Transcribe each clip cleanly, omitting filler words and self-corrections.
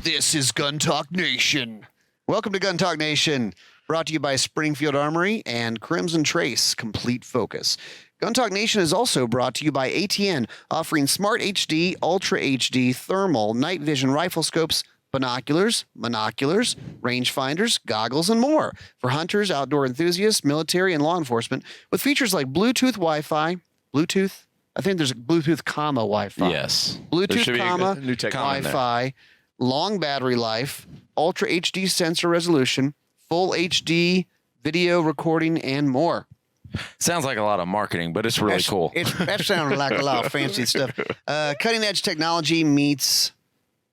This is Gun Talk Nation. Welcome to Gun Talk Nation, brought to you by Springfield Armory and Crimson Trace Complete Focus. Gun Talk Nation is also brought to you by ATN, offering Smart HD, Ultra HD, thermal, night vision rifle scopes, binoculars, monoculars, rangefinders, goggles, and more for hunters, outdoor enthusiasts, military, and law enforcement, with features like Bluetooth Wi-Fi, Bluetooth, I think there's a Bluetooth, Wi-Fi. Yes. Bluetooth, new Wi-Fi, long battery life, Ultra HD sensor resolution, full HD video recording, and more. Sounds like a lot of marketing, but it's really cool. That sounds like a lot of fancy stuff. Cutting edge technology meets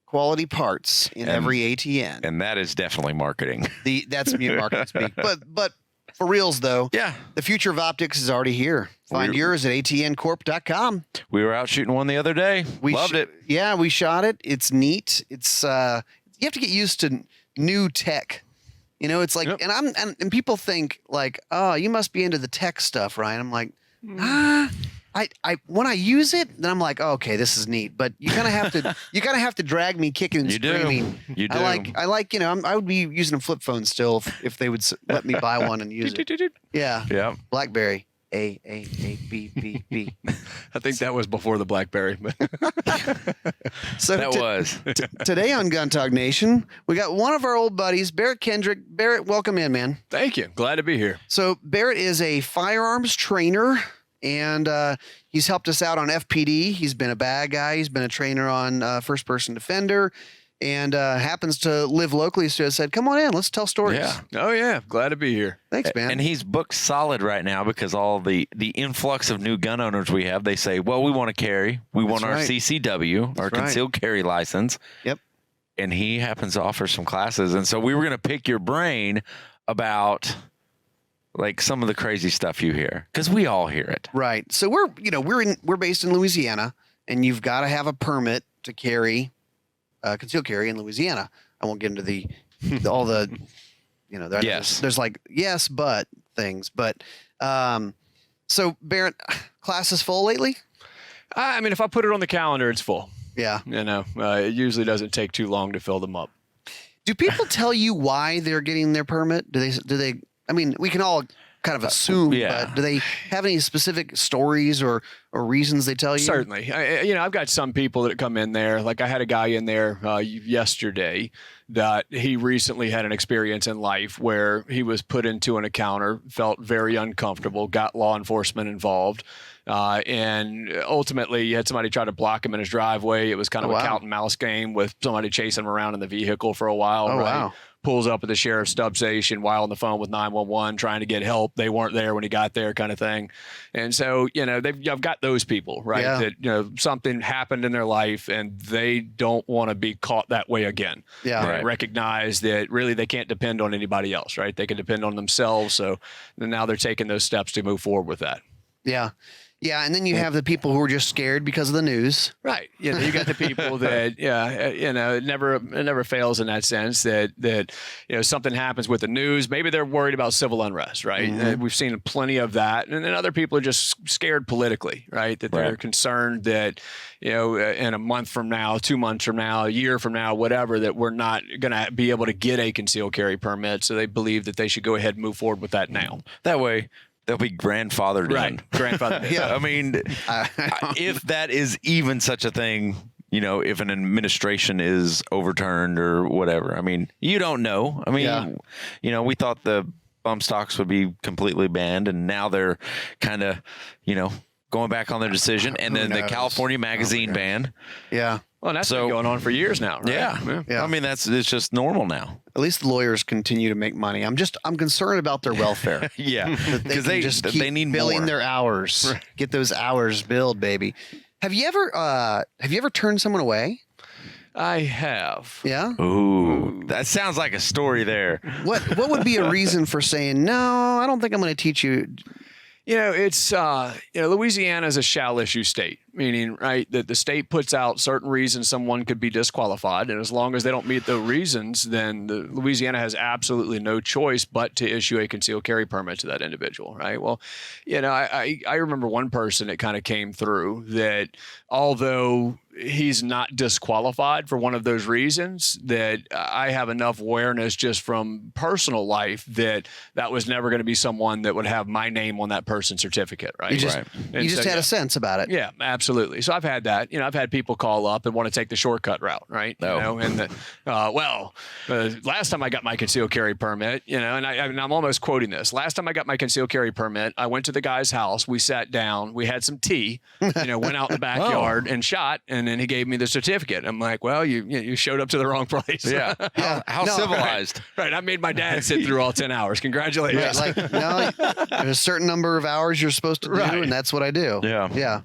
quality parts in every ATN. And that is definitely marketing. That's mute marketing speak. But for reals, though, the future of optics is already here. Find yours at atncorp.com. We were out shooting one the other day. We loved it. Yeah, we shot it. It's neat. It's you have to get used to new tech. You know, it's like, and people think like, oh, you must be into the tech stuff, right? I'm like, I when I use it, then I'm like, oh, okay, this is neat. But you kind of have to drag me kicking and screaming. You do. I like, you know, I would be using a flip phone still if they would let me buy one and use it. Yeah. BlackBerry. A B B B. I think that was before the BlackBerry. So that was today on Gun Talk Nation, we got one of our old buddies, Barret Kendrick. Barret, welcome in, man. Thank you. Glad to be here. So Barret is a firearms trainer, and he's helped us out on FPD. He's been a bad guy. He's been a trainer on First Person Defender, and happens to live locally. So I said, come on in, let's tell stories. Yeah. Oh, yeah. Glad to be here. Thanks, man. And he's booked solid right now because all the influx of new gun owners we have, they say, well, we want to carry. We want our CCW, our concealed carry license. Yep. And he happens to offer some classes. And so we were going to pick your brain about like some of the crazy stuff you hear, because we all hear it. Right. So we're based in Louisiana, and you've got to have a permit to carry concealed carry in Louisiana. I won't get into all the, you know, there's like yes but things, but so Barret, class is full lately. I mean, if I put it on the calendar, it's full. Yeah, you know, it usually doesn't take too long to fill them up. Do people tell you why they're getting their permit? Do they? I mean, we can all kind of assume, but do they have any specific stories or reasons they tell you? Certainly. I've got some people that come in there. Like I had a guy in there yesterday that he recently had an experience in life where he was put into an encounter, felt very uncomfortable, got law enforcement involved. And ultimately, you had somebody try to block him in his driveway. It was kind of a cat and mouse game with somebody chasing him around in the vehicle for a while. Oh, wow. Pulls up at the sheriff's substation while on the phone with 911 trying to get help. They weren't there when he got there, kind of thing. And so, you know, I've got those people, right? Yeah. That, you know, something happened in their life and they don't want to be caught that way again. Yeah. They recognize that really they can't depend on anybody else, right? They can depend on themselves. So now they're taking those steps to move forward with that. Yeah. Yeah, and then you have the people who are just scared because of the news. Right. You know, you got the people that, you know, it never fails in that sense that, you know, something happens with the news. Maybe they're worried about civil unrest, right? Mm-hmm. We've seen plenty of that. And then other people are just scared politically, right? That they're concerned that, you know, in a month from now, 2 months from now, a year from now, whatever, that we're not going to be able to get a concealed carry permit. So they believe that they should go ahead and move forward with that now. That way, they'll be grandfathered in. Grandfathered. Yeah. I mean, if that is even such a thing, you know, if an administration is overturned or whatever, I mean, you don't know. I mean, you know, we thought the bump stocks would be completely banned, and now they're kind of, you know, going back on their decision. And then the California magazine ban. Yeah. Well, that's been going on for years now, right? Yeah. I mean, it's just normal now. At least the lawyers continue to make money. I'm concerned about their welfare. Because they need billing more. Their hours. Right. Get those hours billed, baby. Have you ever turned someone away? I have. Yeah. Ooh, that sounds like a story there. What would be a reason for saying no? I don't think I'm going to teach you. You know, it's, you know, Louisiana is a shall issue state. meaning, right, that the state puts out certain reasons someone could be disqualified. And as long as they don't meet those reasons, then Louisiana has absolutely no choice but to issue a concealed carry permit to that individual, right? Well, I remember one person that kind of came through that, although he's not disqualified for one of those reasons, that I have enough awareness just from personal life that was never going to be someone that would have my name on that person's certificate, right? You just, right. you just had a sense about it. Yeah, absolutely. So I've had that. I've had people call up and want to take the shortcut route, right? And last time I got my concealed carry permit, and I'm almost quoting this. Last time I got my concealed carry permit, I went to the guy's house. We sat down. We had some tea. Went out in the backyard and shot. And then he gave me the certificate. I'm like, well, you showed up to the wrong place. Yeah. How civilized. Right. I made my dad sit through all 10 hours. Congratulations. Right, like, no, there's a certain number of hours you're supposed to do, and that's what I do. Yeah. Yeah.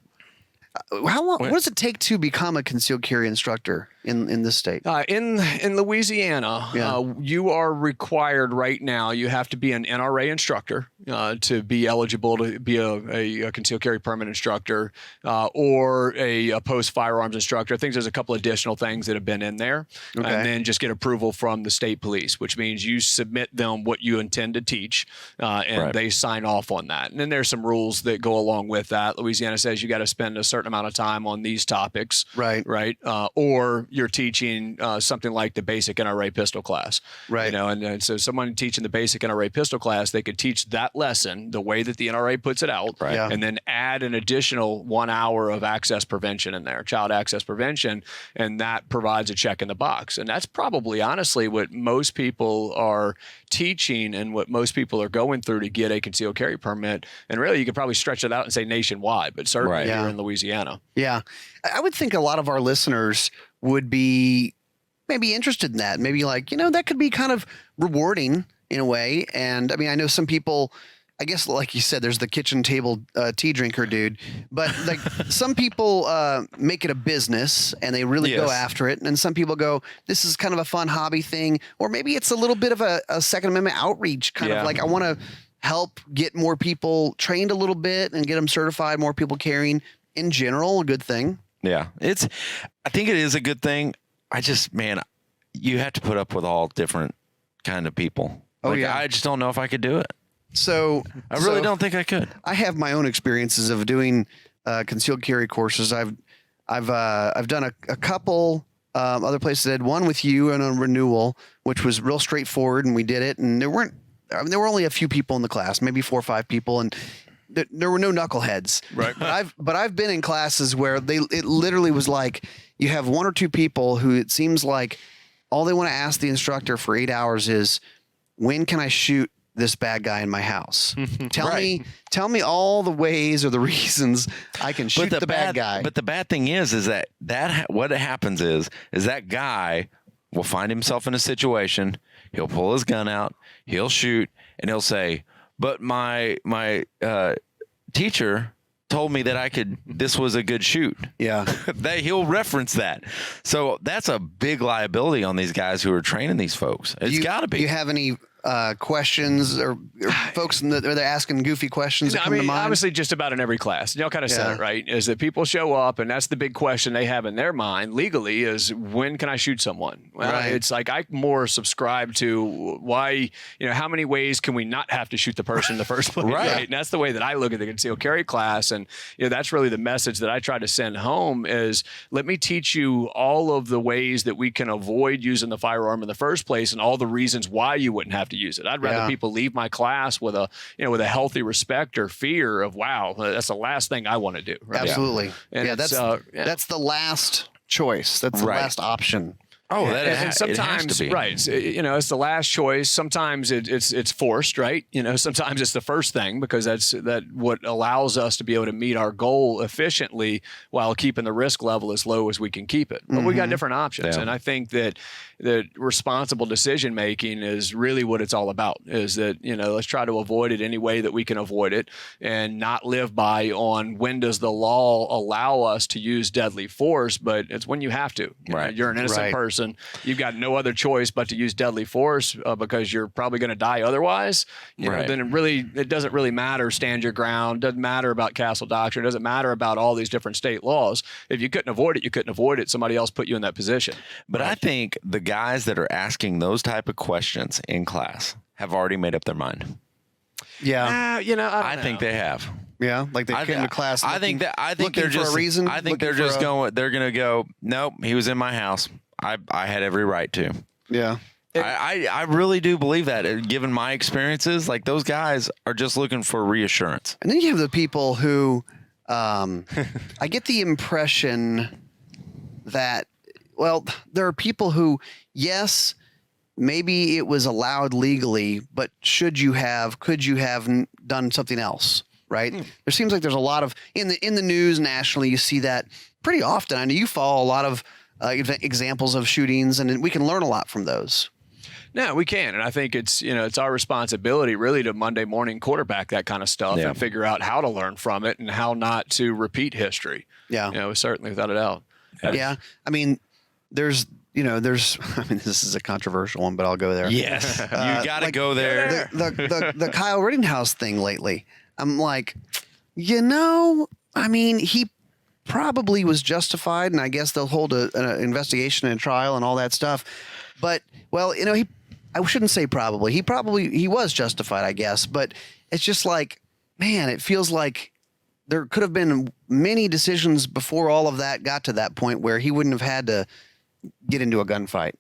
How long? What does it take to become a concealed carry instructor in this state? In Louisiana, you are required right now. You have to be an NRA instructor to be eligible to be a concealed carry permit instructor or a post firearms instructor. I think there's a couple additional things that have been in there, and then just get approval from the state police, which means you submit them what you intend to teach, and they sign off on that. And then there's some rules that go along with that. Louisiana says you got to spend a certain amount of time on these topics, right? Or you're teaching something like the basic NRA pistol class, right? And so someone teaching the basic NRA pistol class, they could teach that lesson the way that the NRA puts it out, and then add an additional 1 hour of access prevention in there, child access prevention, and that provides a check in the box. And that's probably honestly what most people are teaching and what most people are going through to get a concealed carry permit. And really, you could probably stretch it out and say nationwide, but certainly here in Louisiana. Yeah. I would think a lot of our listeners would be maybe interested in that. Maybe like, that could be kind of rewarding in a way. And I mean, I know some people, I guess, like you said, there's the kitchen table tea drinker dude, but like some people make it a business and they really go after it. And some people go, this is kind of a fun hobby thing, or maybe it's a little bit of a Second Amendment outreach kind of like, I want to help get more people trained a little bit and get them certified, more people carrying. In general, a good thing. Yeah, I think it is a good thing. You have to put up with all different kind of people. I just don't know if I could do it. So I really don't think I could. I have my own experiences of doing concealed carry courses. I've done a couple other places. I did one with you and a renewal, which was real straightforward, and we did it. And there were only a few people in the class, maybe 4 or 5 people, and there were no knuckleheads. Right. But I've been in classes where it literally was like you have 1 or 2 people who it seems like all they want to ask the instructor for 8 hours is, when can I shoot this bad guy in my house? Tell me all the ways or the reasons I can shoot the bad guy. But the bad thing is that what happens is that guy will find himself in a situation. He'll pull his gun out, he'll shoot, and he'll say, but my teacher told me that this was a good shoot. Yeah. He'll reference that. So that's a big liability on these guys who are training these folks. It's got to be. Do you have any questions or folks are they asking goofy questions that come to mind? Obviously just about in every class. Y'all kind of said it, right? Is that people show up and that's the big question they have in their mind legally is, when can I shoot someone? Well, it's like I more subscribe to why, how many ways can we not have to shoot the person in the first place? Right. And that's the way that I look at the concealed carry class. And that's really the message that I try to send home is, let me teach you all of the ways that we can avoid using the firearm in the first place and all the reasons why you wouldn't have to use it. I'd rather people leave my class with a healthy respect or fear of, wow, that's the last thing I want to do. Right? Absolutely. And that's the last choice. That's the last option. Oh, and sometimes, right? It's the last choice. Sometimes it's forced, right? Sometimes it's the first thing because that's what allows us to be able to meet our goal efficiently while keeping the risk level as low as we can keep it. But we got different options, and I think that responsible decision making is really what it's all about. Is that let's try to avoid it any way that we can avoid it, and not live by on when does the law allow us to use deadly force, but it's when you have to. Right? You're an innocent person. person, you've got no other choice but to use deadly force because you're probably going to die otherwise, you know, then it doesn't really matter, stand your ground, doesn't matter about castle doctrine, doesn't matter about all these different state laws. If you couldn't avoid it, you couldn't avoid it. Somebody else put you in that position. But I think the guys that are asking those type of questions in class have already made up their mind. Yeah. You know, I think they have. Yeah, like they came to class. I think they're just for a reason. I think they're just going. They're going to go. Nope, he was in my house. I had every right to. Yeah. I really do believe that. Given my experiences, like those guys are just looking for reassurance. And then you have the people who, I get the impression that, well, there are people who, yes, maybe it was allowed legally, but could you have done something else? Right. There seems like there's a lot of in the news nationally. You see that pretty often. I know you follow a lot of examples of shootings, and we can learn a lot from those. No, we can. And I think it's our responsibility really to Monday morning quarterback that kind of stuff and figure out how to learn from it and how not to repeat history. Yeah. Certainly, without a doubt. Yeah. I mean, there's, I mean, this is a controversial one, but I'll go there. Yes. You got to go there. The Kyle Rittenhouse thing lately. I'm like, I mean, he probably was justified, and I guess they'll hold an investigation and trial and all that stuff. But, well, I shouldn't say probably. He was justified, I guess. But it's just like, man, it feels like there could have been many decisions before all of that got to that point where he wouldn't have had to get into a gunfight.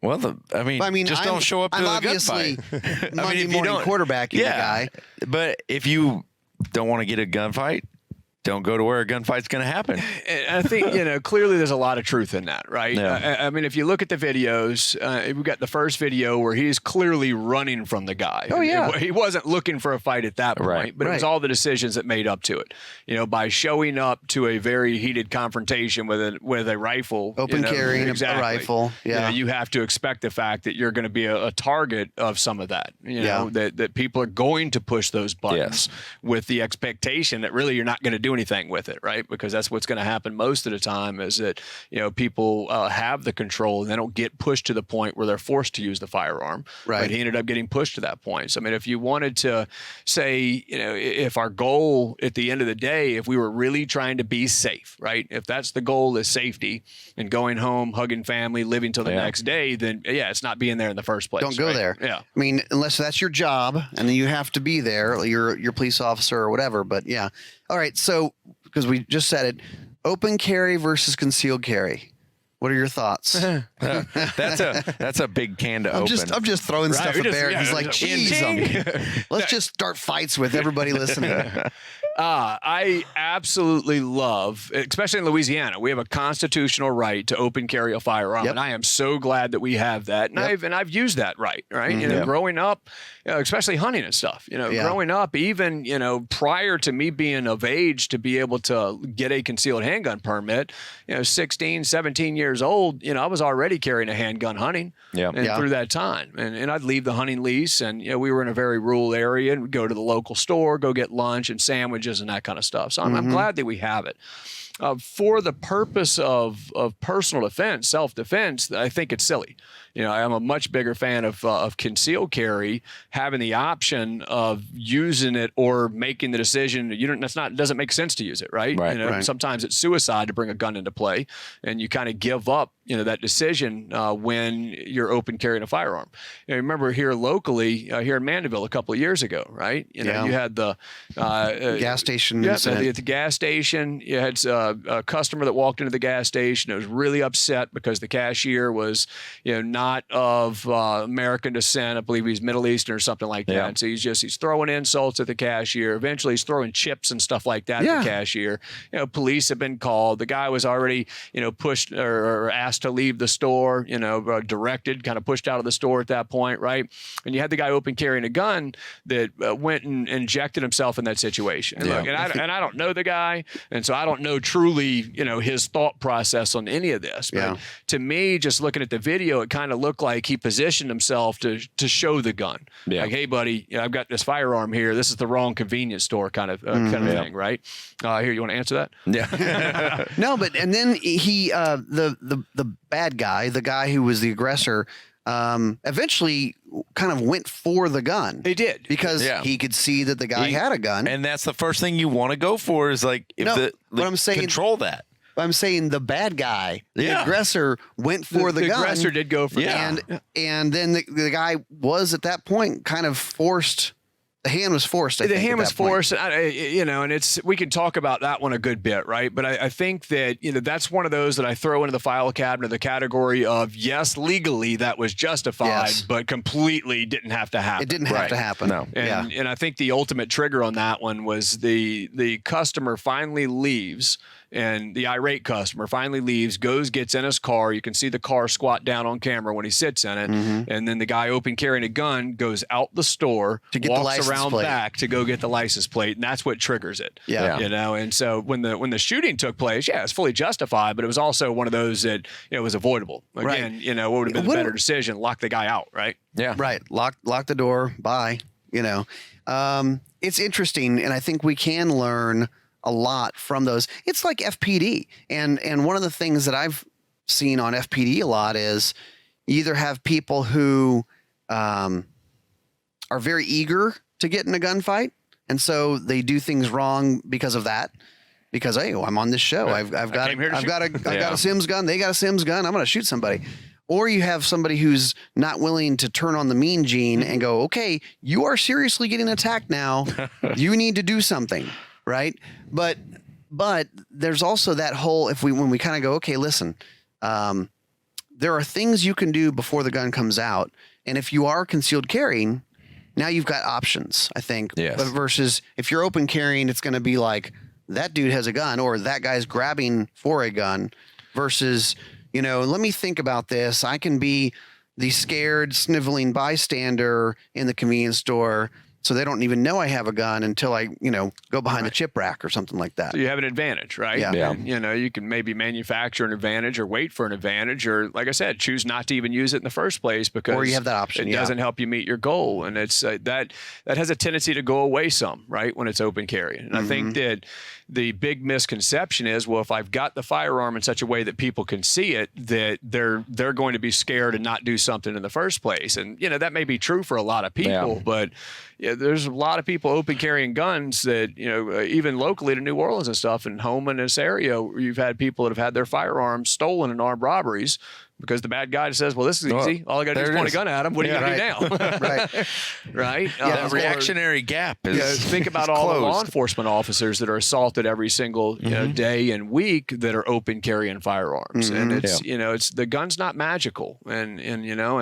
Well, I mean, just don't show up to a gunfight. Monday morning quarterbacking the guy. But if you don't want to get a gunfight, don't go to where a gunfight's going to happen. I think, clearly there's a lot of truth in that, right? Yeah. I mean, if you look at the videos, we've got the first video where he's clearly running from the guy. Oh, yeah. He wasn't looking for a fight at that point, but it was all the decisions that made up to it. By showing up to a very heated confrontation with a rifle. Open carrying a rifle. Yeah. You have to expect the fact that you're going to be a target of some of that. That people are going to push those buttons with the expectation that really you're not going to do anything with it, right? Because that's what's going to happen most of the time is that, people have the control and they don't get pushed to the point where they're forced to use the firearm. Right. But he ended up getting pushed to that point. So, I mean, if you wanted to say, if our goal at the end of the day, if we were really trying to be safe, right? If that's the goal is safety and going home, hugging family, living till the next day, then it's not being there in the first place. Don't go there. Yeah. I mean, unless that's your job and then you have to be there, your police officer or whatever. But yeah. All right. So, because we just said it, open carry versus concealed carry. What are your thoughts? That's a big can to open. I'm just throwing stuff up there. He's like, geez, let's just start fights with everybody listening. I absolutely love, especially in Louisiana, we have a constitutional right to open carry a firearm, and I am so glad that we have that. And I've used that right. Growing up, especially hunting and stuff. Growing up, even prior to me being of age to be able to get a concealed handgun permit, 16, 17 years old, I was already carrying a handgun hunting. Through that time, and I'd leave the hunting lease, and we were in a very rural area, and we'd go to the local store, go get lunch and sandwiches and that kind of stuff. So I'm glad that we have it. For the purpose of personal defense, self-defense, I think it's silly. I'm a much bigger fan of concealed carry, having the option of using it or making the decision. It doesn't make sense to use it, right? Sometimes it's suicide to bring a gun into play, and you kind of give up, that decision when you're open carrying a firearm. Remember here locally, here in Mandeville a couple of years ago, right? You had the gas station. Yeah, at the gas station, you had a customer that walked into the gas station. It was really upset because the cashier was, not of American descent. I believe he's Middle Eastern or something like that. And so he's throwing insults at the cashier. Eventually, he's throwing chips and stuff like that at the cashier. Police have been called. The guy was already, pushed or asked to leave the store. Directed, kind of pushed out of the store at that point, right? And you had the guy open carrying a gun that went and injected himself in that situation. And, look, and I don't know the guy, and so I don't know truly, his thought process on any of this. But to me, just looking at the video, it kind of looked like he positioned himself to show the gun. Like, hey, buddy, I've got this firearm here. This is the wrong convenience store kind of thing, right? Here, you want to answer that? Yeah. No, but and then he the bad guy, the guy who was the aggressor, eventually kind of went for the gun. He did. Because he could see that the guy had a gun. And that's the first thing you want to go for is like, if what I'm saying, control that. I'm saying the bad guy, the aggressor, went for the gun. The aggressor did go for the gun. And then the guy was at that point kind of forced. The hand was forced. The hand was forced, and we can talk about that one a good bit, right? But I think that that's one of those that I throw into the file cabinet, the category of yes, legally that was justified, but completely didn't have to happen. It didn't have to happen. No. And I think the ultimate trigger on that one was the customer finally leaves. And the irate customer finally leaves, gets in his car. You can see the car squat down on camera when he sits in it. And then the guy open carrying a gun goes out the store, to get walks around back to go get the license plate. And that's what triggers it. And so when the shooting took place, it's fully justified, but it was also one of those that it was avoidable. Again, what would have been the better decision? Lock the guy out, right? Yeah. Right. Lock the door. Bye. It's interesting. And I think we can learn a lot from those. It's like FPD. And one of the things that I've seen on FPD a lot is you either have people who are very eager to get in a gunfight, and so they do things wrong because of that. Because hey, I'm on this show. I've got a Sims gun. They got a Sims gun. I'm going to shoot somebody. Or you have somebody who's not willing to turn on the mean gene and go, okay, you are seriously getting attacked now. You need to do something. Right. But there's also that whole, when we kind of go, okay, listen, there are things you can do before the gun comes out. And if you are concealed carrying, now you've got options, I think. Yes. But versus if you're open carrying, it's going to be like that dude has a gun or that guy's grabbing for a gun versus, let me think about this. I can be the scared, sniveling bystander in the convenience store. So they don't even know I have a gun until I, go behind the chip rack or something like that. So you have an advantage, right? Yeah. And, you can maybe manufacture an advantage or wait for an advantage or, like I said, choose not to even use it in the first place because or you have that option. It doesn't help you meet your goal. And it's that has a tendency to go away some, right, when it's open carry. And I think that the big misconception is, well, if I've got the firearm in such a way that people can see it, that they're going to be scared and not do something in the first place. And, that may be true for a lot of people, but there's a lot of people open carrying guns that, even locally to New Orleans and stuff and home in this area, you've had people that have had their firearms stolen in armed robberies because the bad guy says, well, this is easy. All I got to do is point a gun at him. What are you going to do now? Right. Right. That reactionary gap is think about all the law enforcement officers that are assaulted every single day and week that are open carrying firearms. And it's, it's the gun's not magical. And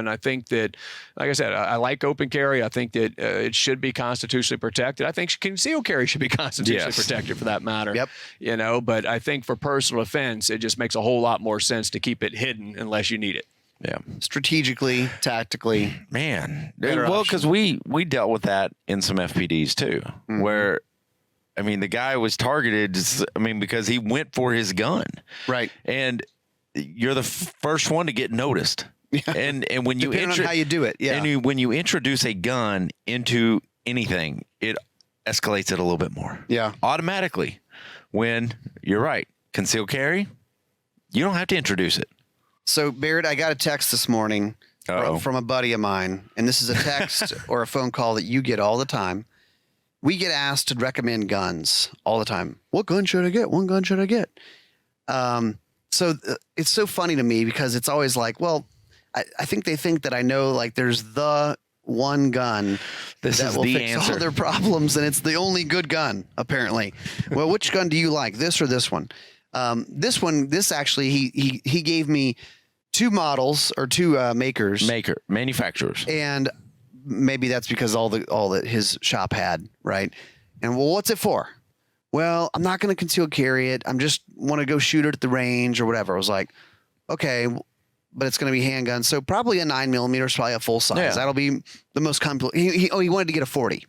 I think that, like I said, I like open carry. I think that it should be constitutionally protected. I think concealed carry should be constitutionally protected for that matter. Yep. But I think for personal offense, it just makes a whole lot more sense to keep it hidden unless you need it. Yeah. Strategically, tactically. Man. Well, because we dealt with that in some FPDs too, where, the guy was targeted, because he went for his gun. Right. And you're the first one to get noticed. Yeah. And when you depending on how you do it. Yeah. And when you introduce a gun into anything, it escalates it a little bit more. Yeah. Automatically. When you're right, concealed carry, you don't have to introduce it. So, Barret, I got a text this morning from a buddy of mine, and this is a text or a phone call that you get all the time. We get asked to recommend guns all the time. What gun should I get? What gun should I get? So it's so funny to me because it's always like, well, I think they think that I know, like, there's the one gun that will fix all their problems, and it's the only good gun, apparently. Well, which gun do you like, this or this one? This actually, he gave me two models or two manufacturers, and maybe that's because all that his shop had, right? And well, what's it for? Well, I'm not going to conceal carry it. I'm just want to go shoot it at the range or whatever. I was like, okay, but it's going to be handgun, so probably a 9mm is probably a full size. Yeah. That'll be the most complete. He wanted to get a 40,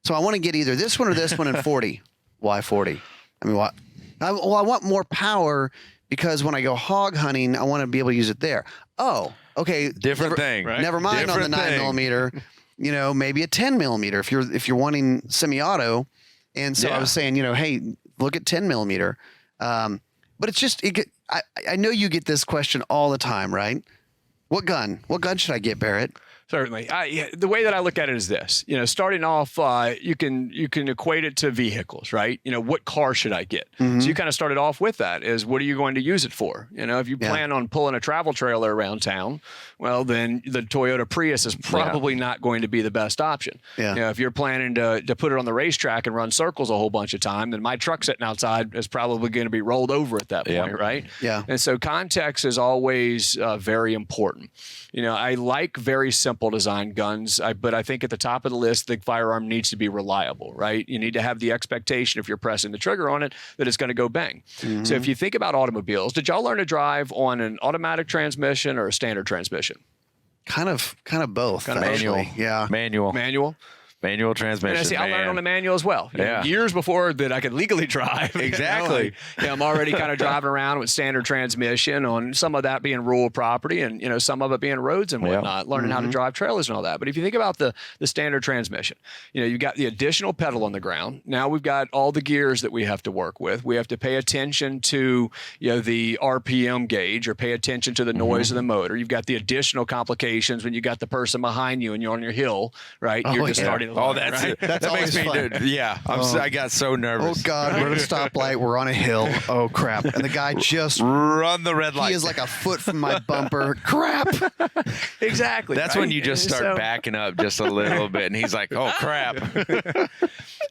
so I want to get either this one or this one in 40. Why 40? What? I want more power because when I go hog hunting, I want to be able to use it there. Oh, okay. Different thing. Right? Never mind on the 9mm. Maybe a 10mm if you're wanting semi-auto. And so I was saying, hey, look at 10mm. But it's just I know you get this question all the time, right? What gun should I get, Barret? Certainly. The way that I look at it is this, starting off, you can equate it to vehicles, right? What car should I get? So you kind of started off with that is what are you going to use it for? If you plan on pulling a travel trailer around town, well, then the Toyota Prius is probably not going to be the best option. Yeah. If you're planning to put it on the racetrack and run circles a whole bunch of time, then my truck sitting outside is probably going to be rolled over at that point, right? Yeah. And so context is always very important. I like very simple design guns, but I think at the top of the list, the firearm needs to be reliable, right? You need to have the expectation if you're pressing the trigger on it that it's going to go bang. So if you think about automobiles, did y'all learn to drive on an automatic transmission or a standard transmission? Kind of both. Kind of manual. Yeah. Manual transmission. I learned on the manual as well. Years before that I could legally drive. Exactly. I'm already kind of driving around with standard transmission on some of that being rural property and some of it being roads and whatnot, learning how to drive trailers and all that. But if you think about the standard transmission, you've got the additional pedal on the ground. Now we've got all the gears that we have to work with. We have to pay attention to the RPM gauge or pay attention to the noise of the motor. You've got the additional complications when you got the person behind you and you're on your hill, right? You're just starting. That's right? That makes me I got so nervous. Oh God, we're at a stoplight. We're on a hill. Oh crap! And the guy just run the red light. He is like a foot from my bumper. Crap. Exactly. That's when you just start backing up just a little bit, and he's like, "Oh crap."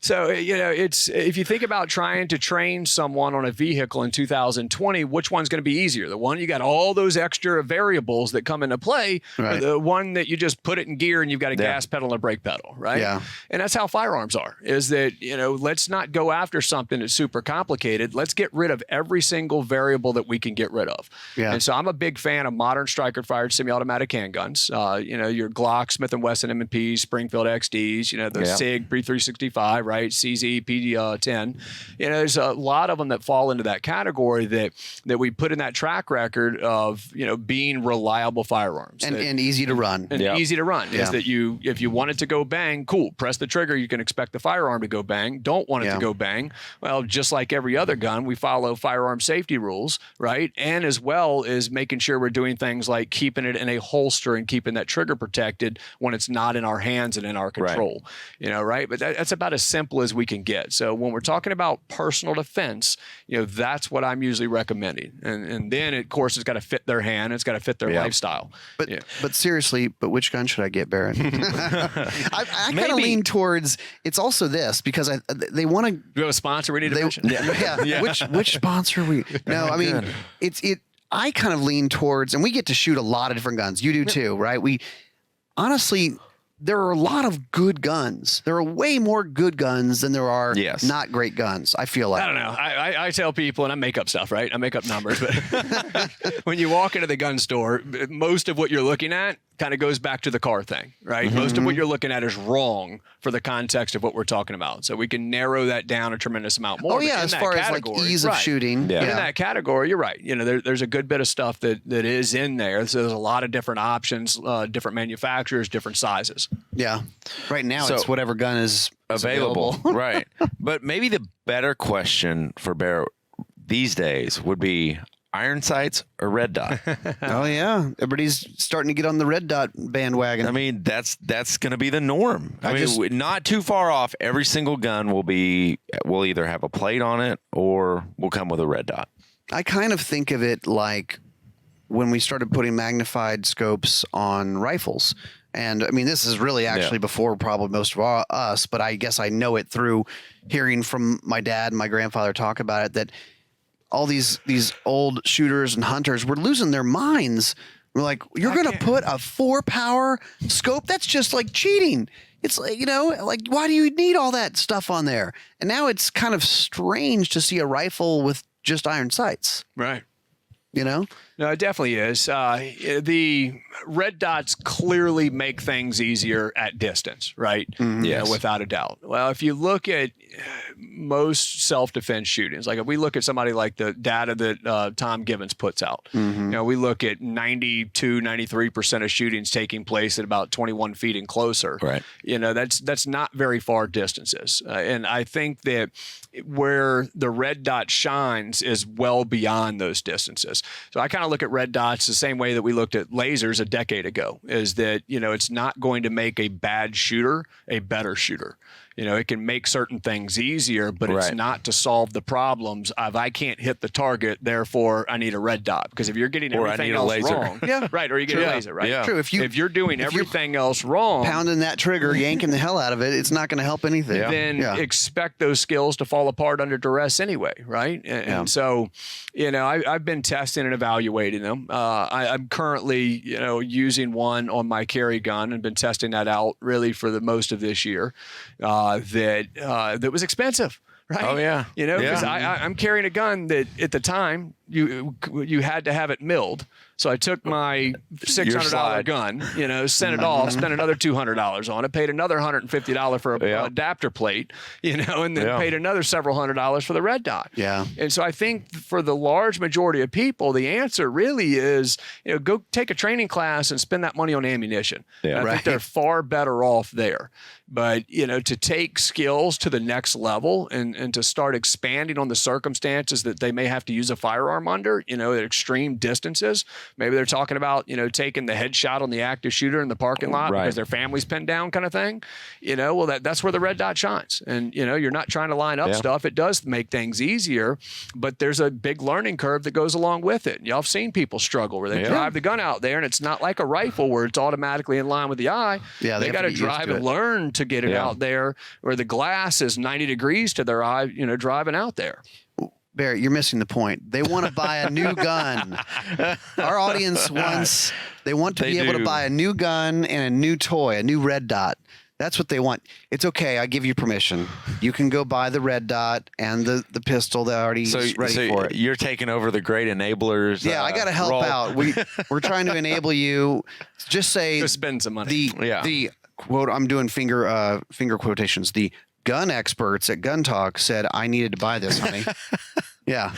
So it's if you think about trying to train someone on a vehicle in 2020, which one's going to be easier? The one you got all those extra variables that come into play, or the one that you just put it in gear and you've got a gas pedal and a brake pedal, right? Yeah. And that's how firearms are, is that, let's not go after something that's super complicated. Let's get rid of every single variable that we can get rid of. Yeah. And so I'm a big fan of modern striker-fired semi-automatic handguns. Your Glock, Smith & Wesson M&Ps, Springfield XDs, the SIG P365, right? CZ P10. There's a lot of them that fall into that category that we put in that track record of, being reliable firearms. And easy to run. And easy to run is that if you want it to go bang, cool, press the trigger, you can expect the firearm to go bang. Don't want it to go bang. Well, just like every other gun, we follow firearm safety rules, right? And as well as making sure we're doing things like keeping it in a holster and keeping that trigger protected when it's not in our hands and in our control, right? But that's about as simple as we can get. So when we're talking about personal defense, that's what I'm usually recommending. And then, of course, it's got to fit their hand. It's got to fit their lifestyle. But seriously, which gun should I get, Barret? I kind of lean towards it's also this because they want to. Do we have a sponsor we need to mention? Yeah. Which sponsor we? No, I mean I kind of lean towards, and we get to shoot a lot of different guns. You do too, right? We honestly. There are a lot of good guns. There are way more good guns than there are not great guns, I feel like. I don't know. I tell people, and I make up stuff, right? I make up numbers, but when you walk into the gun store, most of what you're looking at kind of goes back to the car thing, right? Most of what you're looking at is wrong for the context of what we're talking about. So we can narrow that down a tremendous amount more. Oh, yeah, as far as like ease of shooting. Yeah. In that category, you're right. There's a good bit of stuff that is in there. So there's a lot of different options, different manufacturers, different sizes. Yeah. Right now, it's whatever gun is available. Right. But maybe the better question for Barret these days would be iron sights or red dot. Oh yeah, everybody's starting to get on the red dot bandwagon. I mean, that's going to be the norm. I mean, not too far off. Every single gun will either have a plate on it or will come with a red dot. I kind of think of it like when we started putting magnified scopes on rifles. And I mean, this is really actually before probably most of us, but I guess I know it through hearing from my dad and my grandfather talk about it, that all these old shooters and hunters were losing their minds. We're like, you're going to put a 4-power scope? That's just like cheating. It's like, like, why do you need all that stuff on there? And now it's kind of strange to see a rifle with just iron sights. Right. you know? No, it definitely is. The red dots clearly make things easier at distance, right? Mm-hmm. Yes. Without a doubt. Well, if you look at most self-defense shootings, like if we look at somebody like the data that Tom Givens puts out, we look at 92, 93% of shootings taking place at about 21 feet and closer. Right. That's not very far distances. And I think that where the red dot shines is well beyond those distances. So I kind of look at red dots the same way that we looked at lasers a decade ago, is that, it's not going to make a bad shooter a better shooter. It can make certain things easier, but it's not to solve the problems of I can't hit the target, therefore I need a red dot. Because if you're getting everything else wrong, right, or you get a laser, right? Yeah. True. If you're doing everything else wrong, pounding that trigger, yanking the hell out of it, it's not going to help anything. then expect those skills to fall apart under duress anyway, right? And so, I've been testing and evaluating them. I'm currently, using one on my carry gun and been testing that out really for the most of this year. That was expensive, right? Oh yeah, because I'm carrying a gun that at the time you had to have it milled. So I took my $600 gun, sent it off, spent another $200 on it, paid another $150 for a adapter plate, and then paid another several $100s for the red dot. Yeah. And so I think for the large majority of people, the answer really is, go take a training class and spend that money on ammunition. Yeah. I think they're far better off there. But, to take skills to the next level and to start expanding on the circumstances that they may have to use a firearm under, at extreme distances. Maybe they're talking about, taking the headshot on the active shooter in the parking lot because their family's pinned down kind of thing. Well, that's where the red dot shines. And, you're not trying to line up stuff. It does make things easier, but there's a big learning curve that goes along with it. Y'all have seen people struggle where they drive the gun out there and it's not like a rifle where it's automatically in line with the eye. Yeah, they got to drive and learn to get it out there where the glass is 90 degrees to their eye, driving out there. Barret, you're missing the point. They want to buy a new gun. Our audience wants, they want to be able to buy a new gun and a new toy, a new red dot. That's what they want. It's okay. I give you permission. You can go buy the red dot and the pistol that already is ready for it. You're taking over the great enablers. Yeah, I got to help out. We're trying to enable you. Just say, Just spend some money. The quote, I'm doing finger quotations. The gun experts at Gun Talk said I needed to buy this, honey. Yeah.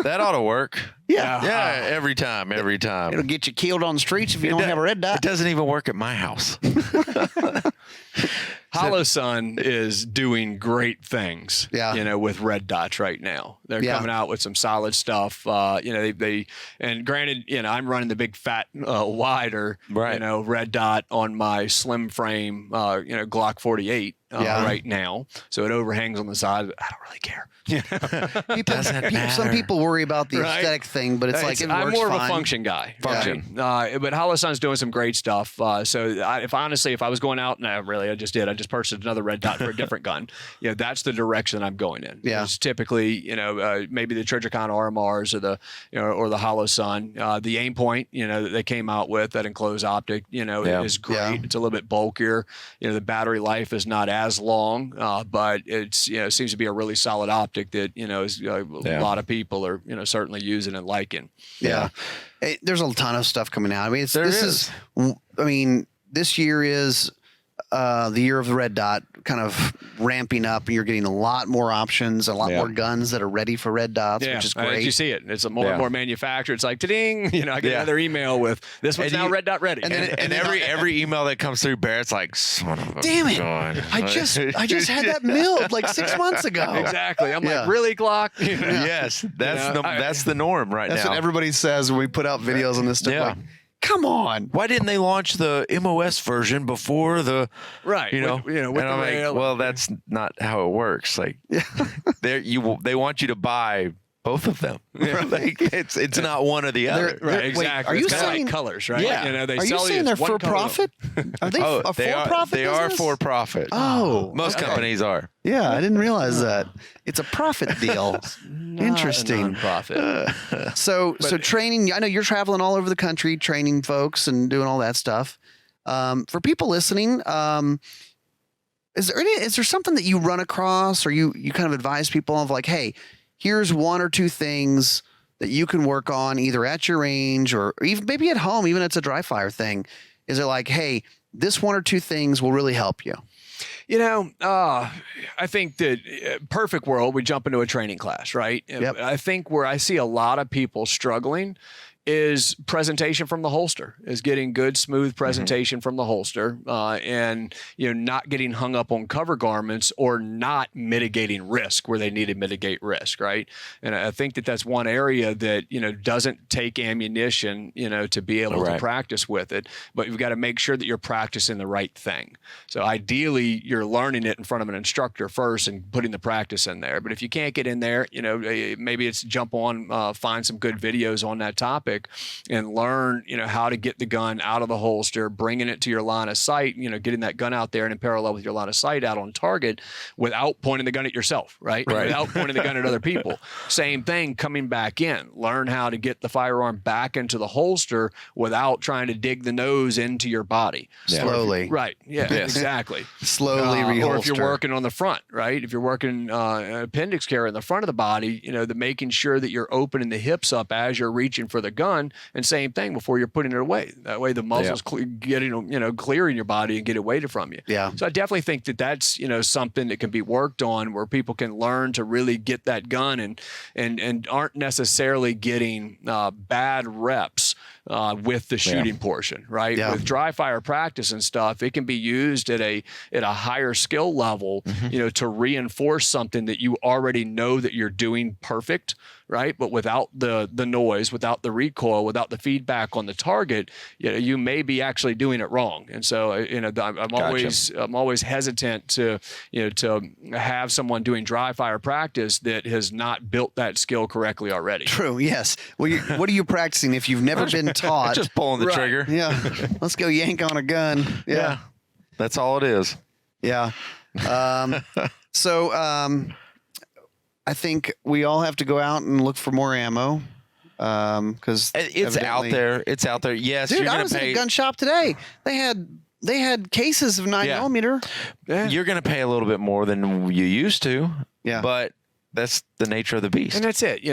That ought to work. Yeah. Yeah, every time. It'll get you killed on the streets if you don't have a red dot. It doesn't even work at my house. Holosun is doing great things, with red dots right now. They're coming out with some solid stuff. They and granted, I'm running the big fat wider, red dot on my slim frame, Glock 48 right now. So it overhangs on the side. I don't really care. Some people worry about the aesthetic thing, but it's like it works I'm more fine. of a function guy. But Holosun's doing some great stuff. If I was going out, I just purchased another red dot for a different gun. That's the direction I'm going in. Yeah. It's typically, maybe the Trijicon RMRs or the Holosun. The aim point, that they came out with, that enclosed optic, is great. Yeah. It's a little bit bulkier. The battery life is not as long, but it's it seems to be a really solid optic that is a lot of people are certainly using and liking. Yeah. There's a ton of stuff coming out. I mean, this year is the year of the red dot kind of ramping up, and you're getting a lot more options, a lot more guns that are ready for red dots, which is great. You see it. It's more and more manufactured. It's like, ding, I get another email with this one's now red dot ready. And every email that comes through, Barrett's like, son of a damn it. God. I just had that milled like 6 months ago. Exactly. I'm like, really, Glock? Yes, that's the norm right now. That's what everybody says when we put out videos on this stuff. Yeah. Like, come on. Why didn't they launch the MOS version before the right? and I'm like, well, that's not how it works. Like, they want you to buy both of them. Like, it's not one or the other. Right, exactly. Are you it's saying like colors, right? Yeah. They are sell you saying they're for profit? Are they a for profit? They are for profit. Oh, most companies are. Yeah, I didn't realize that. It's a profit deal. Interesting. Profit. So training. I know you're traveling all over the country, training folks and doing all that stuff. For people listening, is there something that you run across, or you kind of advise people of like, hey, here's one or two things that you can work on either at your range or even maybe at home, even if it's a dry fire thing? Is it like, hey, this one or two things will really help you? I think that perfect world, we jump into a training class, right? Yep. I think where I see a lot of people struggling is presentation from the holster, is getting good, smooth presentation from the holster, and not getting hung up on cover garments or not mitigating risk where they need to mitigate risk, right? And I think that that's one area that doesn't take ammunition, to be able to practice with it. But you've got to make sure that you're practicing the right thing. So ideally, you're learning it in front of an instructor first and putting the practice in there. But if you can't get in there, maybe it's jump on, find some good videos on that topic and learn, how to get the gun out of the holster, bringing it to your line of sight, getting that gun out there and in parallel with your line of sight out on target without pointing the gun at yourself, right? Without pointing the gun at other people. Same thing coming back in. Learn how to get the firearm back into the holster without trying to dig the nose into your body. Slowly. Right. Yeah, exactly. Slowly reholster. Or if you're working on the front, right? If you're working appendix carry in the front of the body, the making sure that you're opening the hips up as you're reaching for the gun, and same thing before you're putting it away. That way the muscles getting clearing your body and get it away from you. Yeah. So I definitely think that that's something that can be worked on, where people can learn to really get that gun and aren't necessarily getting bad reps with the shooting portion, right? Yeah. With dry fire practice and stuff, it can be used at a higher skill level, to reinforce something that you already know that you're doing perfect, right? But without the noise, without the recoil, without the feedback on the target, you may be actually doing it wrong. And so, I'm always hesitant to have someone doing dry fire practice that has not built that skill correctly already. True. Yes. Well, what are you practicing if you've never been taught? Just pulling the trigger. Yeah. Let's go yank on a gun. Yeah. That's all it is. Yeah. So I think we all have to go out and look for more ammo. Because it's out there. It's out there. Yes, dude, you're I gonna was pay. at a gun shop today. They had cases of 9mm. Yeah. You're going to pay a little bit more than you used to. Yeah. But that's the nature of the beast. And that's it.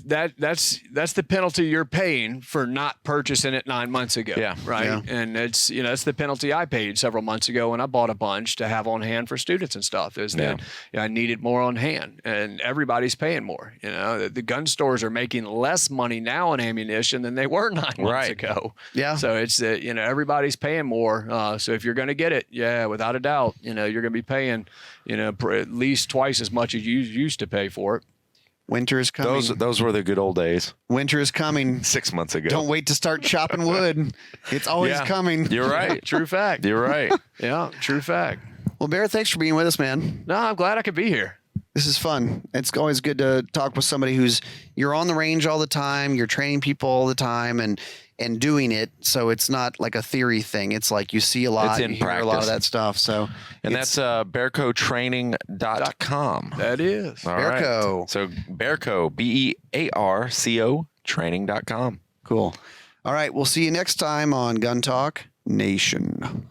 That's the penalty you're paying for not purchasing it 9 months ago. Yeah. Right. Yeah. And it's, that's the penalty I paid several months ago when I bought a bunch to have on hand for students and stuff, is that I needed more on hand, and everybody's paying more. The gun stores are making less money now on ammunition than they were 9 months ago. Yeah. So it's, everybody's paying more. So if you're going to get it, without a doubt, you're going to be paying, at least twice as much as you used to pay for it. Winter is coming. Those were the good old days. Winter is coming. 6 months ago. Don't wait to start chopping wood. It's always coming. You're right. True fact. You're right. Yeah, true fact. Well, Barret, thanks for being with us, man. No, I'm glad I could be here. This is fun. It's always good to talk with somebody you're on the range all the time, you're training people all the time and doing it. So it's not like a theory thing. It's like you see a lot, It's in you hear practice. a lot of that stuff. So And that's bearcotraining.com. That is. All right. Bearco. So Bearco, BEARCO training.com. Cool. All right. We'll see you next time on Gun Talk Nation.